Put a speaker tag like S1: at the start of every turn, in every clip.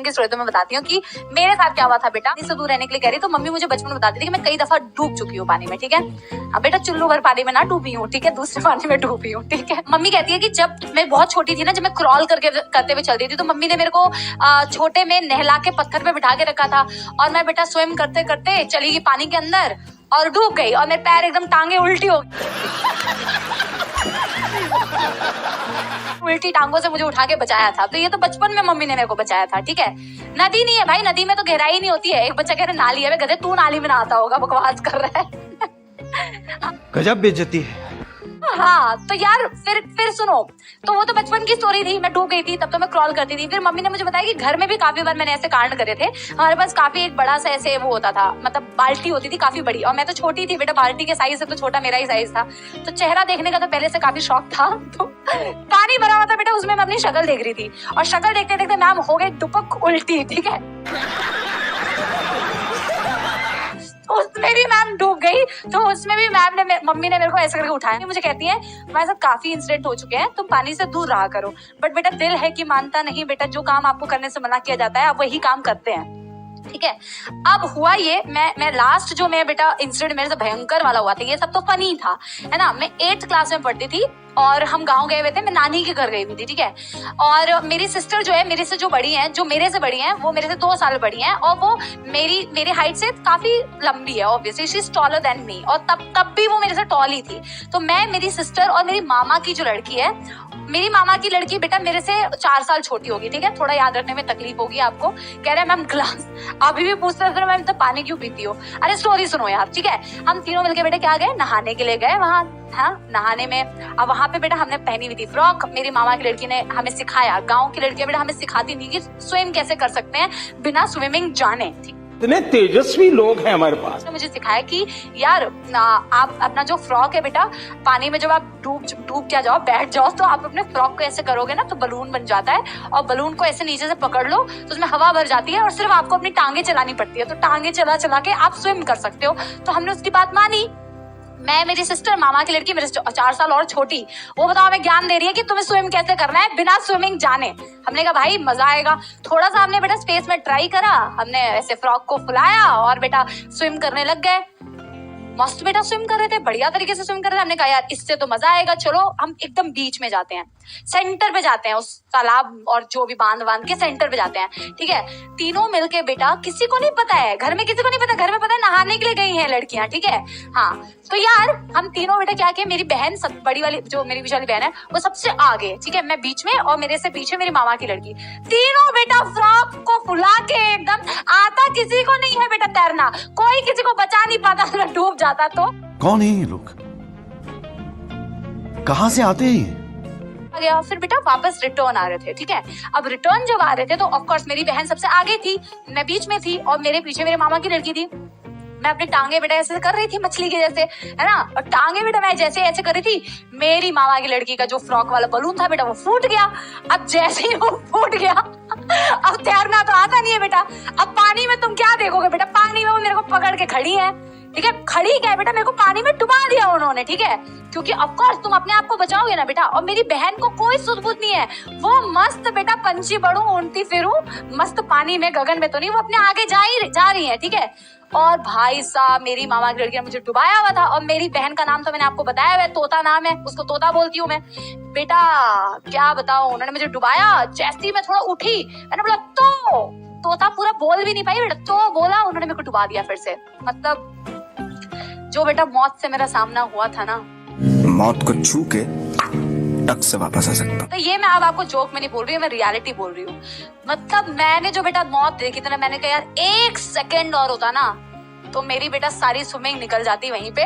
S1: की स्टोरी तो मैं बताती हूँ कि मेरे साथ क्या हुआ था बेटा। इससे दूर रहने के लिए कह रही तो मम्मी मुझे बचपन में बताती थी कि मैं कई दफा डूब चुकी हूँ पानी में, ठीक है। अब बेटा चुल्लू भर पानी में ना डूबी हूँ, ठीक है, दूसरे पानी में डूबी हूँ, ठीक है। मम्मी कहती है कि जब मैं बहुत छोटी थी ना, जब मैं क्रॉल करते हुए चलती थी, तो मम्मी ने मेरे को छोटे में नहला के पत्थर पे बिठा के रखा था और मैं बेटा स्विम करते करते चली गई पानी के अंदर और डूब गई और मेरे पैर एकदम टांगे उल्टी हो उल्टी टांगों से मुझे उठा के बचाया था। तो ये तो बचपन में मम्मी ने मेरे को बचाया था, ठीक है। नदी नहीं है भाई, नदी में तो गहराई नहीं होती है। एक बच्चा कह रहा नाली है, गधे तू नाली में ना आता होगा, बकवास कर रहा है।
S2: गजब बेइज्जती है।
S1: हाँ तो यार फिर सुनो, तो वो तो बचपन की स्टोरी थी। मैं डूब गई थी, तब तो मैं क्रॉल करती थी। फिर मम्मी ने मुझे बताया कि घर में भी काफी बार मैंने ऐसे कांड करे थे। हमारे पास काफी एक बड़ा सा ऐसे वो होता था, मतलब बाल्टी होती थी काफी बड़ी, और मैं तो छोटी थी बेटा, बाल्टी के साइज से तो छोटा मेरा ही साइज था। तो चेहरा देखने का तो पहले से काफी शौक था। तो पानी भरा हुआ था बेटा, उसमें मैं अपनी शक्ल देख रही थी और शक्ल देखते देखते मैम हो गई डुबक उल्टी, ठीक है। उसमें भी मैम डूब गई, तो उसमें भी मम्मी ने मेरे को ऐसे करके उठाया। मुझे कहती है हमारे साथ काफी इंसिडेंट हो चुके हैं, तुम पानी से दूर रहा करो। बट बेटा दिल है कि मानता नहीं बेटा, जो काम आपको करने से मना किया जाता है आप वही काम करते हैं, ठीक है। अब हुआ ये, मैं लास्ट जो मैं बेटा इंसिडेंट मेरे से भयंकर वाला हुआ था, ये सब तो फनी था, है ना। मैं 8th क्लास में पढ़ती थी और हम गांव गए हुए थे, मैं नानी के घर गई हुई थी, ठीक है। और मेरी सिस्टर जो है मेरे से जो बड़ी है, जो मेरे से बड़ी है, वो मेरे से 2 साल बड़ी है और वो मेरी हाइट से काफी लंबी है, obviously she is taller than me. और तब भी वो मेरे से टॉल ही थी। तो मैं, मेरी सिस्टर और मेरी मामा की जो लड़की है, मेरी मामा की लड़की बेटा मेरे से 4 साल छोटी होगी, ठीक है। थोड़ा याद रखने में तकलीफ होगी आपको। कह रहे हैं मैम ग्लास, अभी भी पूछते हैं मैम तो पानी क्यों पीती हो। अरे स्टोरी सुनो यार, ठीक है। हम तीनों मिलके बेटा क्या गए, नहाने के लिए गए वहाँ, हाँ नहाने में। अब वहाँ पे बेटा हमने पहनी हुई थी फ्रॉक। मेरी मामा की लड़की ने हमें सिखाया, गाँव की लड़कियां बेटा हमें सिखाती नहीं कि स्विम कैसे कर सकते हैं बिना स्विमिंग जाने, ठीक।
S2: इतने तेजस्वी लोग हैं हमारे पास।
S1: मुझे सिखाया कि यार आप अपना जो फ्रॉक है बेटा, पानी में जब आप डूब क्या जाओ, बैठ जाओ, तो आप अपने फ्रॉक को ऐसे करोगे ना तो बलून बन जाता है और बलून को ऐसे नीचे से पकड़ लो तो उसमें हवा भर जाती है और सिर्फ आपको अपनी टांगे चलानी पड़ती है। तो टांगे चला चला के आप स्विम कर सकते हो। तो हमने उसकी बात मानी। मैं, मेरी सिस्टर, मामा की लड़की मेरे से 4 साल और छोटी, वो बताओ हमें ज्ञान दे रही है कि तुम्हें स्विम कैसे करना है बिना स्विमिंग जाने। हमने कहा भाई मजा आएगा। थोड़ा सा हमने बेटा स्पेस में ट्राई करा, हमने ऐसे फ्रॉक को फुलाया और बेटा स्विम करने लग गए। मस्त बेटा स्विम कर रहे थे, बढ़िया तरीके से स्विम कर रहे थे। हमने कहा यार इससे तो मजा आएगा, चलो हम एकदम बीच में जाते हैं, सेंटर पे जाते हैं, उस तालाब और जो भी बांध के सेंटर पे जाते हैं, ठीक है। तीनों मिलके बेटा, किसी को नहीं पता है घर में, किसी को नहीं पता, घर में पता है नहाने के लिए गई हैं लड़कियां, ठीक है। हाँ तो यार हम तीनों बेटा क्या किया, मेरी बहन सब बड़ी वाली, जो मेरी बीच वाली बहन है, वो सबसे आगे, ठीक है, मैं बीच में और मेरे से पीछे मेरी मामा की लड़की। तीनों बेटा फ्रॉक को फुला के एकदम, आता किसी को नहीं है बेटा तैरना, कोई किसी को बचा नहीं पाता अगर डूब जाता तो।
S3: कौन है ये लोग, कहाँ से आते हैं?
S1: गया फिर बेटा वापस रिटर्न आ रहे थे, ठीक है। अब रिटर्न जब आ रहे थे तो ऑफ कोर्स मेरी बहन सबसे आगे थी, मैं बीच में थी और मेरे पीछे मेरे मामा की लड़की थी। मैं अपनी टांगे बेटा ऐसे कर रही थी मछली के जैसे, है ना। और टांगे बेटा मैं जैसे ऐसे कर रही थी, मेरी मामा की लड़की का जो फ्रॉक वाला बलून था बेटा वो फूट गया। अब जैसे ही वो फूट गया, अब तैरना तो आता नहीं है बेटा। अब पानी में तुम क्या देखोगे बेटा, पानी में वो मेरे को पकड़ के खड़ी है, ठीक है। खड़ी क्या है बेटा, मेरे को पानी में डुबा दिया उन्होंने, ठीक है। क्योंकि ऑफ कोर्स तुम अपने आप को बचाओगे ना बेटा। और मेरी बहन को कोई सुध-बुध नहीं है, वो मस्त बेटा पंछी बढ़ू उड़ती फिरू मस्त पानी में, गगन में तो नहीं, वो अपने आगे जा रही है, ठीक है। और भाई साहब मेरी मामा की लड़की ने मुझे डुबाया हुआ था। और मेरी बहन का नाम तो मैंने आपको बताया है, तोता नाम है, उसको तोता बोलती हूँ मैं बेटा। क्या बताओ, उन्होंने मुझे डुबाया। जैसे ही मैं थोड़ा उठी, मैंने बोला तोता पूरा बोल भी नहीं पाई बेटा, तो बोला, उन्होंने मेरे को डुबा दिया फिर से। मतलब जो बेटा मौत से मेरा सामना हुआ था ना,
S3: मौत को छू के टक से वापस आ सकता।
S1: तो ये मैं अब आपको जोक में नहीं बोल रही हूँ, मैं रियलिटी बोल रही हूँ। मतलब मैंने जो बेटा मौत देखी थी ना, मैंने कहा यार 1 सेकेंड और होता ना तो मेरी बेटा सारी स्विमिंग निकल जाती वहीं पे।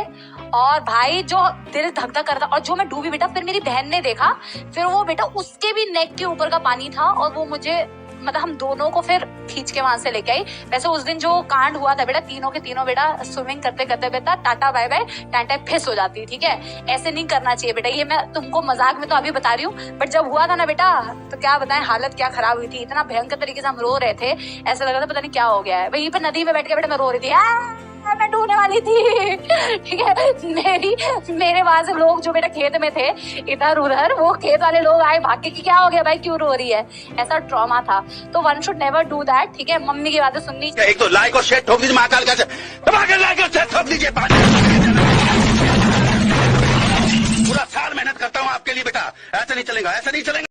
S1: और भाई जो दिल धक धक करता, और जो मैं डूबी बेटा, फिर मेरी बहन ने देखा, फिर वो बेटा उसके भी नेक के ऊपर का पानी था और वो मुझे, मतलब हम दोनों को फिर खींच के वहां से लेके आई। वैसे उस दिन जो कांड हुआ था बेटा, तीनों के तीनों बेटा स्विमिंग करते करते बेटा टाटा बाय बाय टाटा फिस हो जाती, ठीक है। ऐसे नहीं करना चाहिए बेटा, ये मैं तुमको मजाक में तो अभी बता रही हूँ, बट जब हुआ था ना बेटा तो क्या बताएं हालत क्या खराब हुई थी। इतना भयंकर तरीके से हम रो रहे थे, ऐसा लग रहा था पता नहीं क्या हो गया है। वहीं पे नदी में बैठ के बेटा मैं रो रही थी, मैं ढूंढने वाली थी, ठीक है। मेरे वहां से लोग जो बेटा खेत में थे इधर उधर, वो खेत वाले लोग आए भाग के कि क्या हो गया भाई, क्यों रो रही है, ऐसा ट्रॉमा था। तो one should never do that, ठीक है। मम्मी की बातें सुननी चाहिए।
S4: एक तो लाइक और शेयर ठोक दीजिए, महाकाल का लाइक और शेयर ठोक दीजिए। पूरा साल मेहनत करता हूँ आपके लिए बेटा, ऐसा नहीं चलेगा, ऐसा नहीं चलेगा।